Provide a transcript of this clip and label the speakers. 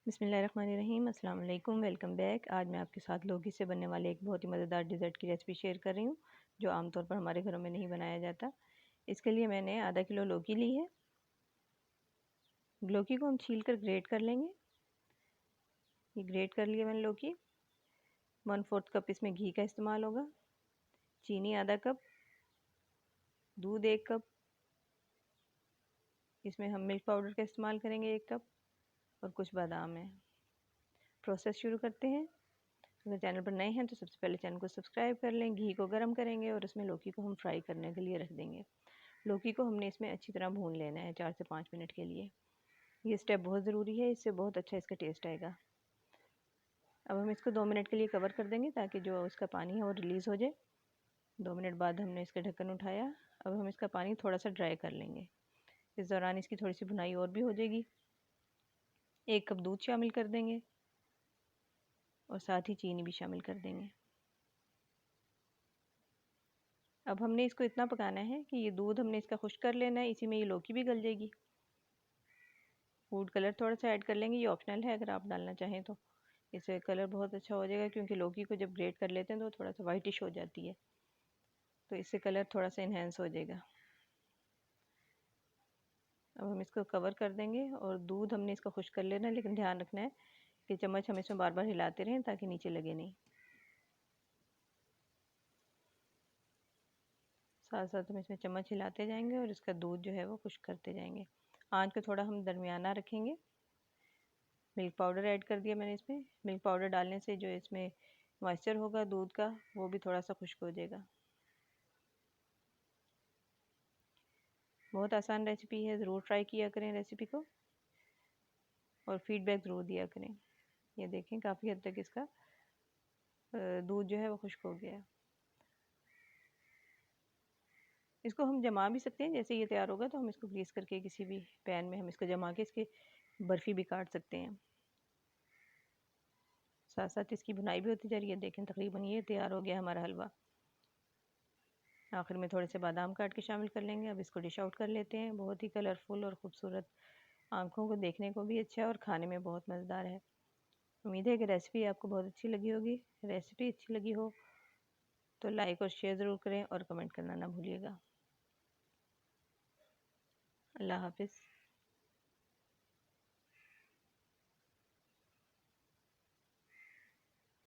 Speaker 1: बिस्मिल्लाहिर्रहमानिर्रहीम, अस्सलाम वालेकुम, वेलकम बैक। आज मैं आपके साथ लौकी से बनने वाले एक बहुत ही मज़ेदार डिज़र्ट की रेसिपी शेयर कर रही हूँ, जो आमतौर पर हमारे घरों में नहीं बनाया जाता। इसके लिए मैंने आधा किलो लौकी ली है। लौकी को हम छील कर ग्रेट कर लेंगे। ये ग्रेट कर लिया मैंने लौकी। 1/4 कप इसमें घी का इस्तेमाल होगा। चीनी आधा कप, दूध 1 कप, इसमें हम मिल्क पाउडर का इस्तेमाल करेंगे 1 कप, और कुछ बादाम है। प्रोसेस शुरू करते हैं। अगर चैनल पर नए हैं तो सबसे पहले चैनल को सब्सक्राइब कर लें। घी को गर्म करेंगे और उसमें लौकी को हम फ्राई करने के लिए रख देंगे। लौकी को हमने इसमें अच्छी तरह भून लेना है 4 से 5 मिनट के लिए। ये स्टेप बहुत ज़रूरी है, इससे बहुत अच्छा इसका टेस्ट आएगा। अब हम इसको 2 मिनट के लिए कवर कर देंगे ताकि जो इसका पानी है वो रिलीज़ हो जाए। 2 मिनट बाद हमने इसका ढक्कन उठाया। अब हम इसका पानी थोड़ा सा ड्राई कर लेंगे। इस दौरान इसकी थोड़ी सी भुनाई और भी हो जाएगी। 1 कप दूध शामिल कर देंगे और साथ ही चीनी भी शामिल कर देंगे। अब हमने इसको इतना पकाना है कि ये दूध हमने इसका खुश्क कर लेना है, इसी में ये लौकी भी गल जाएगी। फूड कलर थोड़ा सा ऐड कर लेंगे, ये ऑप्शनल है, अगर आप डालना चाहें तो। इससे कलर बहुत अच्छा हो जाएगा, क्योंकि लौकी को जब ग्रेट कर लेते हैं तो थोड़ा सा वाइटिश हो जाती है, तो इससे कलर थोड़ा सा इन्हेंस हो जाएगा। अब हम इसको कवर कर देंगे और दूध हमने इसका खुश्क कर लेना है, लेकिन ध्यान रखना है कि चम्मच हम इसमें बार बार हिलाते रहें ताकि नीचे लगे नहीं। साथ साथ हम इसमें चम्मच हिलाते जाएंगे और इसका दूध जो है वो खुश्क करते जाएंगे। आंच को थोड़ा हम दरमियाना रखेंगे। मिल्क पाउडर ऐड कर दिया मैंने इसमें। मिल्क पाउडर डालने से जो इसमें मॉइस्चर होगा दूध का, वो भी थोड़ा सा खुश्क हो जाएगा। बहुत आसान रेसिपी है, ज़रूर ट्राई किया करें रेसिपी को और फीडबैक ज़रूर दिया करें। ये देखें काफ़ी हद तक इसका दूध जो है वो खुश्क हो गया। इसको हम जमा भी सकते हैं। जैसे ये तैयार होगा तो हम इसको ग्रीस करके किसी भी पैन में हम इसको जमा के इसकी बर्फ़ी भी काट सकते हैं। साथ साथ इसकी बुनाई भी होती जा रही है। देखें तकरीबन ये तैयार हो गया हमारा हलवा। आखिर में थोड़े से बादाम काट के शामिल कर लेंगे। अब इसको डिश आउट कर लेते हैं। बहुत ही कलरफुल और ख़ूबसूरत, आँखों को देखने को भी अच्छा है और खाने में बहुत मज़ेदार है। उम्मीद है कि रेसिपी आपको बहुत अच्छी लगी होगी। रेसिपी अच्छी लगी हो तो लाइक और शेयर ज़रूर करें और कमेंट करना ना भूलिएगा। अल्लाह हाफ़िज़।